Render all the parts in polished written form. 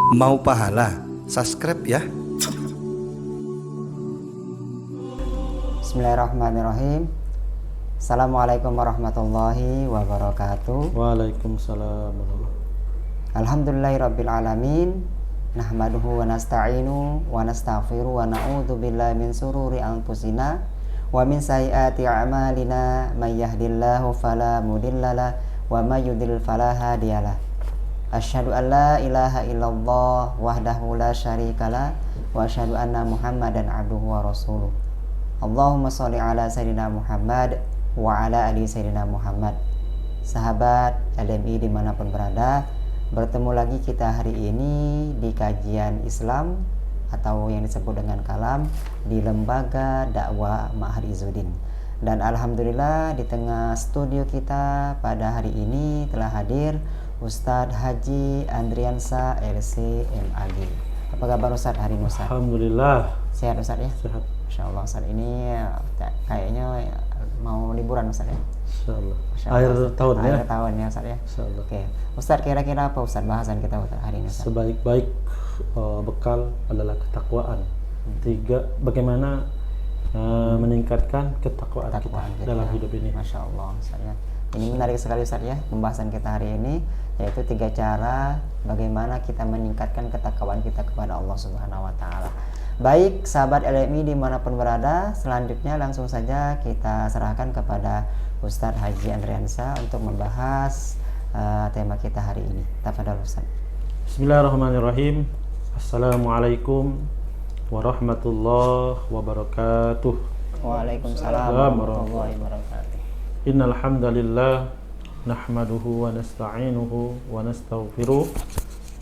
Mau pahala? Subscribe ya. Bismillahirrahmanirrahim. Assalamualaikum warahmatullahi wabarakatuh. Waalaikumsalam warahmatullahi. Alhamdulillahirabbil alamin. Nahmaduhu wa nasta'inu wa nastaghfiru wa na'udzu billahi min sururi anfusina wa min sayyiati a'malina. May yahdihillahu fala mudhillalah wa may yudhlil fala hadiyalah. Asyhadu an la ilaha illallah wahdahu la syarikalah wa asyhadu anna Muhammadan abduhu wa rasuluh. Allahumma sholli ala sayyidina Muhammad wa ala ali sayyidina Muhammad. Sahabat LMI dimanapun berada, bertemu lagi kita hari ini di kajian Islam atau yang disebut dengan kalam di Lembaga Dakwah Ma'had Izzuddin. Dan alhamdulillah di tengah studio kita pada hari ini telah hadir Ustadz Haji Andriansa LC MAG. Apa kabar Ustadz hari ini Ustadz? Alhamdulillah. Sehat Ustadz ya? Sehat. Masya Allah Ustadz, ini kayaknya mau liburan Ustadz ya? Insyaallah. Masya Allah, Akhir Ustadz. tahun ya. Akhir tahun ya Ustadz ya? Insyaallah. Oke, Ustadz kira-kira apa Ustadz bahasan kita hari ini Ustadz? Sebaik-baik bekal adalah ketakwaan. 3. Bagaimana meningkatkan ketakwaan kita dalam hidup ini. Masya Allah Ustadz ya. Ini menarik sekali Ustadz ya, pembahasan kita hari ini, yaitu 3 cara bagaimana kita meningkatkan ketakwaan kita kepada Allah Subhanahu wa Ta'ala. Baik sahabat LMI dimanapun berada, selanjutnya langsung saja kita serahkan kepada Ustadz Haji Andriansa untuk membahas tema kita hari ini. Tafadhol Ustadz. Bismillahirrahmanirrahim. Assalamualaikum warahmatullahi wabarakatuh. Waalaikumsalam warahmatullahi wabarakatuh. Innal hamdalillah nahmaduhu wa nasta'inuhu wa nastaghfiruh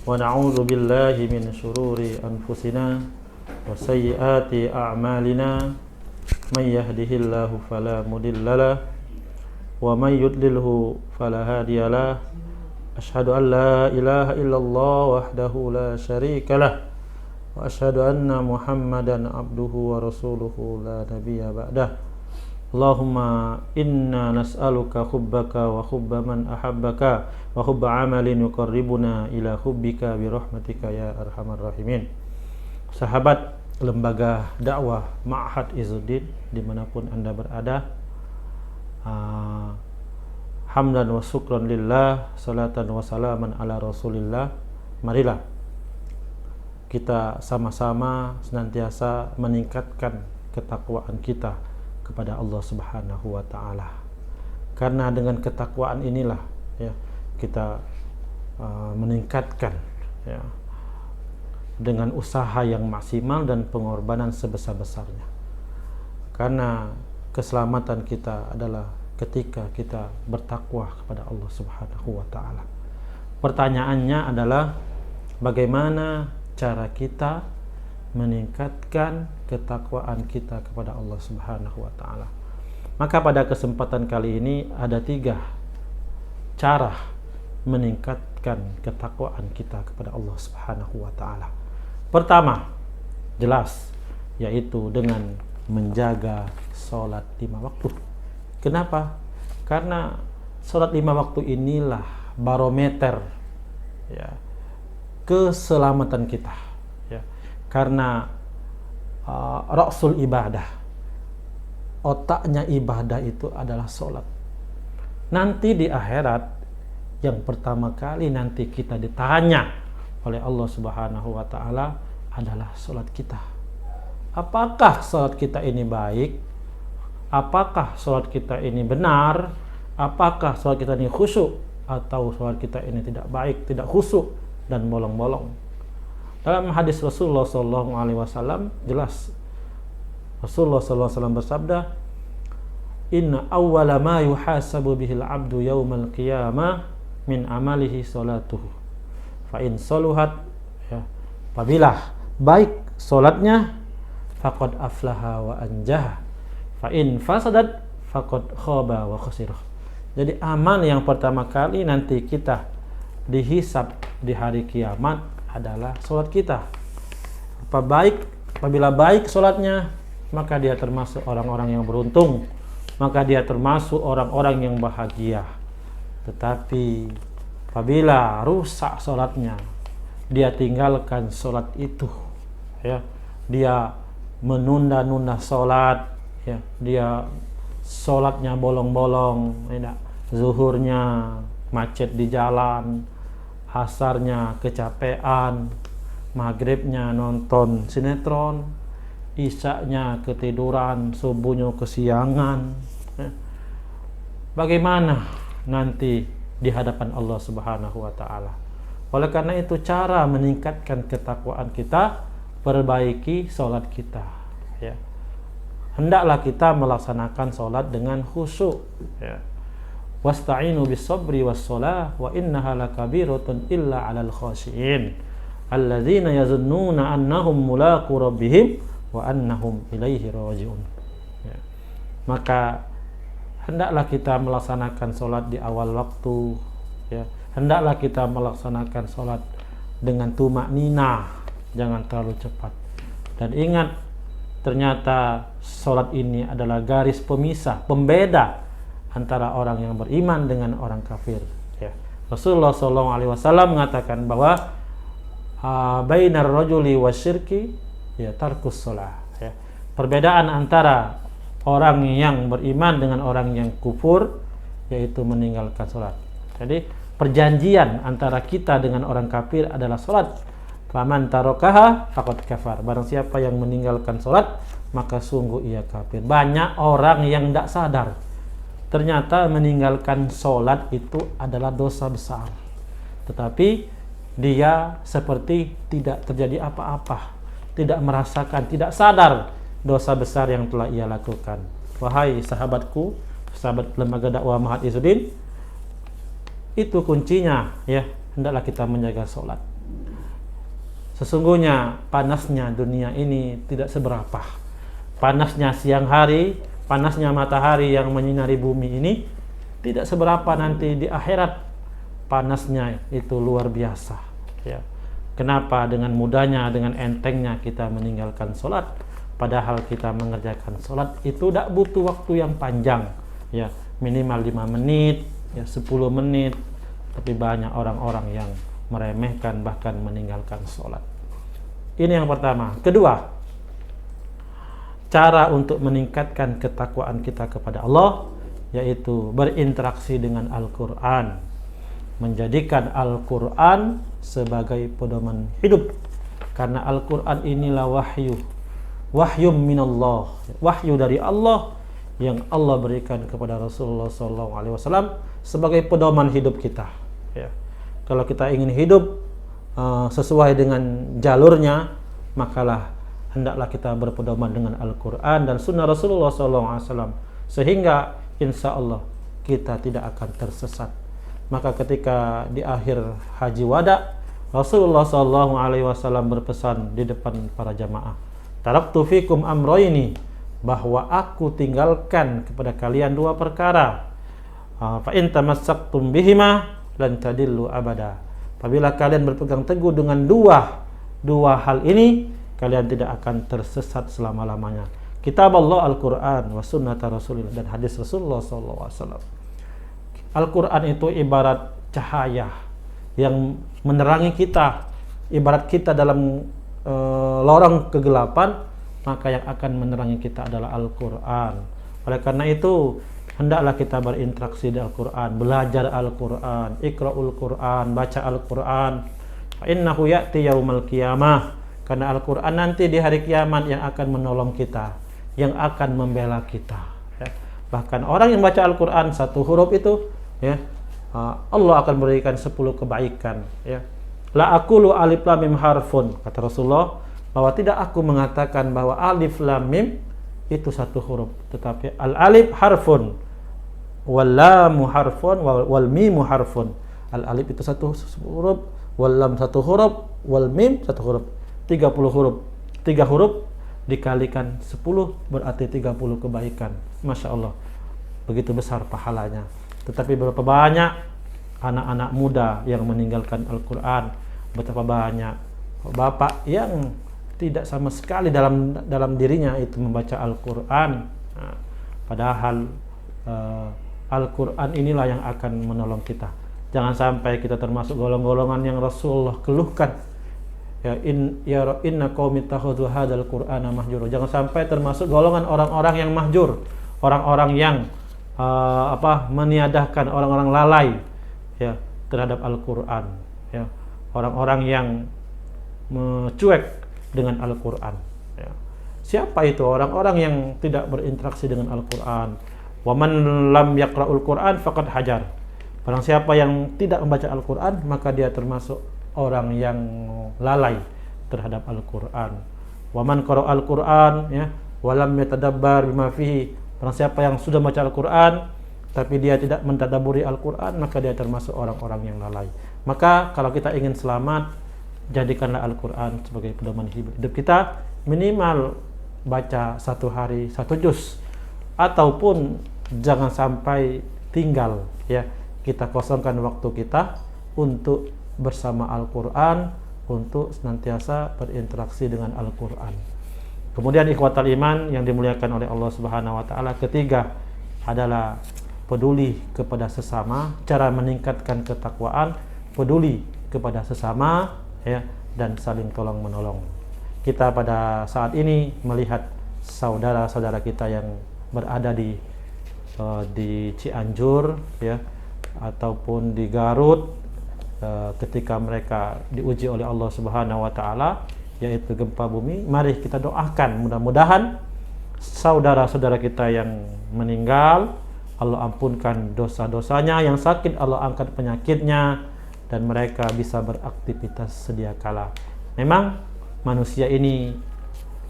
wa na'udzu billahi min syururi anfusina wa sayyiati a'malina. May yahdihillahu fala mudhillalah wa may yudlilhu fala hadiyalah. Asyhadu an la ilaha illallah wahdahu la syarikalah wa asyhadu anna Muhammadan abduhu wa rasuluhu la nabiyya ba'dah. Allahumma inna nas'aluka hubbaka wa hubba man ahabbaka wa hubba amalin yuqarribuna ila hubbika bi rahmatika ya arhamar rahimin. Sahabat lembaga dakwah Ma'had Izzuddin dimanapun anda berada, hamdan wa syukran lillah, salatan wa salaman ala rasulillah. Marilah kita sama-sama senantiasa meningkatkan ketakwaan kita kepada Allah Subhanahu wa Ta'ala. Karena dengan ketakwaan inilah ya kita meningkatkan ya dengan usaha yang maksimal dan pengorbanan sebesar-besarnya. Karena keselamatan kita adalah ketika kita bertakwa kepada Allah Subhanahu wa Ta'ala. Pertanyaannya adalah bagaimana cara kita meningkatkan ketakwaan kita kepada Allah Subhanahu wa Ta'ala. Maka pada kesempatan kali ini ada 3 cara meningkatkan ketakwaan kita kepada Allah Subhanahu wa Ta'ala. Pertama, jelas, yaitu dengan menjaga sholat 5 waktu. Kenapa? Karena sholat 5 waktu inilah barometer ya keselamatan kita ya. Karena rasul ibadah, otaknya ibadah itu adalah sholat. Nanti di akhirat yang pertama kali nanti kita ditanya oleh Allah Subhanahu wa Ta'ala adalah sholat kita. Apakah sholat kita ini baik? Apakah sholat kita ini benar? Apakah sholat kita ini khusyuk? Atau sholat kita ini tidak baik, tidak khusyuk dan bolong-bolong? Dalam hadis Rasulullah SAW jelas Rasulullah SAW bersabda, inna awwala ma yuhasabu bihil abdu yawmal qiyamah min amalihi salatuhu fa in saluhat ya, apabila baik salatnya faqad aflaha wa anjaha fa in fasadat faqad khaba wa khasira. Jadi amal yang pertama kali nanti kita dihisab di hari kiamat adalah salat kita. Apabila baik salatnya, maka dia termasuk orang-orang yang beruntung, maka dia termasuk orang-orang yang bahagia. Tetapi apabila rusak salatnya, dia tinggalkan sholat itu, ya, dia menunda-nunda sholat, ya, dia sholatnya bolong-bolong, ya, zuhurnya macet di jalan, asarnya kecapean, maghribnya nonton sinetron, isya-nya ketiduran, subuhnya kesiangan, ya. Bagaimana nanti di hadapan Allah Subhanahu wa taala? Oleh karena itu, cara meningkatkan ketakwaan kita, perbaiki sholat kita, ya. Hendaklah kita melaksanakan sholat dengan khusyuk, ya. Wasta'inu bis sabri was shalah wa innaha lakabiratun illa 'alal khashiin alladzina yazunnuna annahum mulaqu rabbihim wa annahum ilaihi raji'un, ya. Maka hendaklah kita melaksanakan sholat di awal waktu, ya. Hendaklah kita melaksanakan sholat dengan tumakninah, jangan terlalu cepat. Dan ingat, ternyata sholat ini adalah garis pemisah, pembeda antara orang yang beriman dengan orang kafir, ya. Rasulullah SAW mengatakan bahwa bainar rajuli wasyirki, ya, tarkus sholah, ya. Perbedaan antara orang yang beriman dengan orang yang kufur yaitu meninggalkan sholat. Jadi perjanjian antara kita dengan orang kafir adalah sholat. Faman tarokaha faqad kafar. Barang siapa yang meninggalkan sholat, maka sungguh ia kafir. Banyak orang yang tidak sadar, ternyata meninggalkan sholat itu adalah dosa besar, tetapi dia seperti tidak terjadi apa-apa, tidak merasakan, tidak sadar dosa besar yang telah ia lakukan. Wahai sahabatku, sahabat lembaga dakwah Ma'had Izzuddin, itu kuncinya, ya. Hendaklah kita menjaga sholat. Sesungguhnya panasnya dunia ini tidak seberapa. Panasnya siang hari, panasnya matahari yang menyinari bumi ini tidak seberapa nanti di akhirat. Panasnya itu luar biasa, ya. Kenapa dengan mudahnya, dengan entengnya kita meninggalkan sholat, padahal kita mengerjakan sholat itu tidak butuh waktu yang panjang, ya, minimal 5 menit, ya, 10 menit. Tapi banyak orang-orang yang meremehkan, bahkan meninggalkan sholat. Ini yang pertama. Kedua, cara untuk meningkatkan ketakwaan kita kepada Allah, yaitu berinteraksi dengan Al-Quran, menjadikan Al-Quran sebagai pedoman hidup. Karena Al-Quran inilah wahyum minallah, wahyu dari Allah yang Allah berikan kepada Rasulullah SAW sebagai pedoman hidup kita, ya. Kalau kita ingin hidup sesuai dengan jalurnya, makalah hendaklah kita berpedoman dengan Al-Quran dan Sunnah Rasulullah SAW, sehingga insya Allah kita tidak akan tersesat. Maka ketika di akhir haji wada, Rasulullah SAW berpesan di depan para jamaah, taraktu fikum amroini, bahwa aku tinggalkan kepada kalian 2 perkara. Fa in tamassaktum bihima lan tadillu abada. Apabila kalian berpegang teguh dengan dua hal ini, kalian tidak akan tersesat selama-lamanya. Kitab Allah Al-Quran wa sunnah Rasulullah, dan hadis Rasulullah SAW. Al-Quran itu ibarat cahaya yang menerangi kita, ibarat kita dalam lorong kegelapan, maka yang akan menerangi kita adalah Al-Quran. Oleh karena itu, hendaklah kita berinteraksi di Al-Quran, belajar Al-Quran, iqra'ul Quran, baca Al-Quran. Fa innahu ya'ti yaumal qiyamah, karena Al-Quran nanti di hari kiamat yang akan menolong kita, yang akan membela kita, ya. Bahkan orang yang baca Al-Quran 1 huruf itu, ya, Allah akan berikan 10 kebaikan, ya. La aqulu alif lam mim harfun, kata Rasulullah, bahwa tidak aku mengatakan bahwa alif lam mim itu 1 huruf, tetapi al alif harfun, wal lam harfun, wal mim harfun. Al alif itu 1 huruf, wal lam 1 huruf, wal mim 1 huruf. 30 huruf. 3 huruf dikalikan 10 berarti 30 kebaikan. Masya Allah, begitu besar pahalanya. Tetapi berapa banyak anak-anak muda yang meninggalkan Al-Quran, betapa banyak bapak yang tidak sama sekali dalam dirinya itu membaca Al-Quran. Nah, padahal Al-Quran inilah yang akan menolong kita. Jangan sampai kita termasuk golongan-golongan yang Rasulullah keluhkan, Ya inna qaumi takhudhu hadzal qur'ana mahjura. Jangan sampai termasuk golongan orang-orang yang mahjur, orang-orang yang meniadakan, orang-orang lalai ya terhadap Al-Qur'an, ya. Orang-orang yang mencuek dengan Al-Qur'an, ya. Siapa itu orang-orang yang tidak berinteraksi dengan Al-Qur'an? Wa man lam yaqra'ul Qur'an faqad hajar. Barang siapa yang tidak membaca Al-Qur'an, maka dia termasuk orang yang lalai terhadap Al-Qur'an. Wa man qara'al Qur'an ya wa lam yatadabbar bima fihi. Barang siapa yang sudah baca Al-Qur'an tapi dia tidak mentadabburi Al-Qur'an, maka dia termasuk orang-orang yang lalai. Maka kalau kita ingin selamat, jadikanlah Al-Qur'an sebagai pedoman hidup kita. Minimal baca 1 hari 1 juz, ataupun jangan sampai tinggal ya. Kita kosongkan waktu kita untuk bersama Al-Quran, untuk senantiasa berinteraksi dengan Al-Quran. Kemudian ikhwatal iman yang dimuliakan oleh Allah Subhanahu wa taala, ketiga adalah peduli kepada sesama, cara meningkatkan ketakwaan, peduli kepada sesama ya, dan saling tolong menolong. Kita pada saat ini melihat saudara-saudara kita yang berada di Cianjur ya, ataupun di Garut, ketika mereka diuji oleh Allah Subhanahu wa taala, yaitu gempa bumi. Mari kita doakan, mudah-mudahan saudara-saudara kita yang meninggal Allah ampunkan dosa-dosanya, yang sakit Allah angkat penyakitnya, dan mereka bisa beraktivitas sedia kala. Memang manusia ini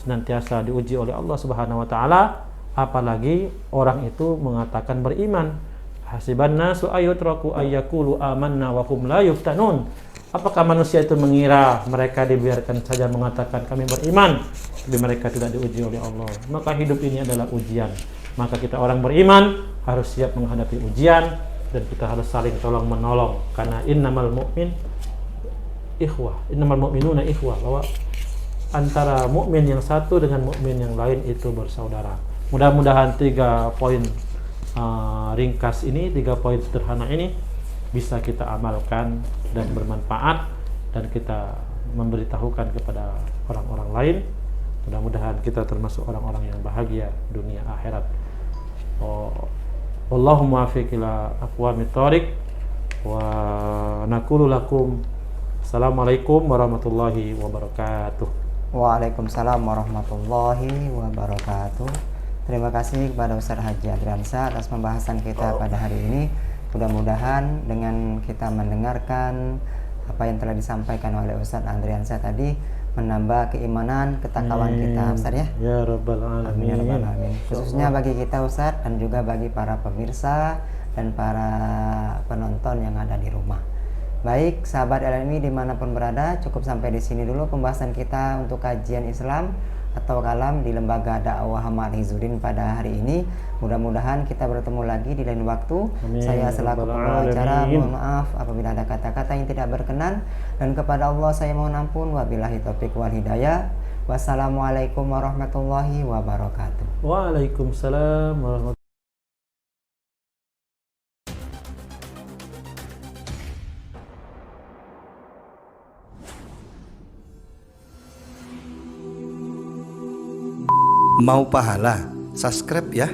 senantiasa diuji oleh Allah Subhanahu wa taala, apalagi orang itu mengatakan beriman. Hasiban nasu ayutraku ayyakulu amanna wa hum la yuftanun. Apakah manusia itu mengira mereka dibiarkan saja mengatakan kami beriman, tapi mereka tidak diuji oleh Allah? Maka hidup ini adalah ujian. Maka kita orang beriman harus siap menghadapi ujian, dan kita harus saling tolong menolong, karena innamal mu'minuna ikhwah, bahwa antara mukmin yang satu dengan mukmin yang lain itu bersaudara. Mudah-mudahan 3 poin ringkas ini, 3 poin sederhana ini bisa kita amalkan dan bermanfaat, dan kita memberitahukan kepada orang-orang lain. Mudah-mudahan kita termasuk orang-orang yang bahagia dunia akhirat. Wallahumma muwaffiq ila aqwamit thoriq, wa naqulu lakum assalamualaikum warahmatullahi wabarakatuh. Waalaikumsalam warahmatullahi wabarakatuh. Terima kasih kepada Ustaz Haji Adriansyah atas pembahasan kita pada hari ini. Mudah-mudahan dengan kita mendengarkan apa yang telah disampaikan oleh Ustaz Adriansyah tadi, menambah keimanan, ketakwaan kita, Ustaz ya. Ya Rabbal Alamin. Amin ya Rabbal Alamin. Khususnya bagi kita Ustaz, dan juga bagi para pemirsa dan para penonton yang ada di rumah. Baik, sahabat LMI dimanapun berada, cukup sampai di sini dulu pembahasan kita untuk kajian Islam atau kalam di Lembaga Dakwah Ahmad Izzuddin pada hari ini. Mudah-mudahan kita bertemu lagi di lain waktu. Amin. Saya selaku pembicara mohon maaf apabila ada kata-kata yang tidak berkenan, dan kepada Allah saya mohon ampun. Wabillahi taufiq wal hidayah. Wassalamualaikum warahmatullahi wabarakatuh. Waalaikumsalam warahmatullahi. Mau pahala? Subscribe ya.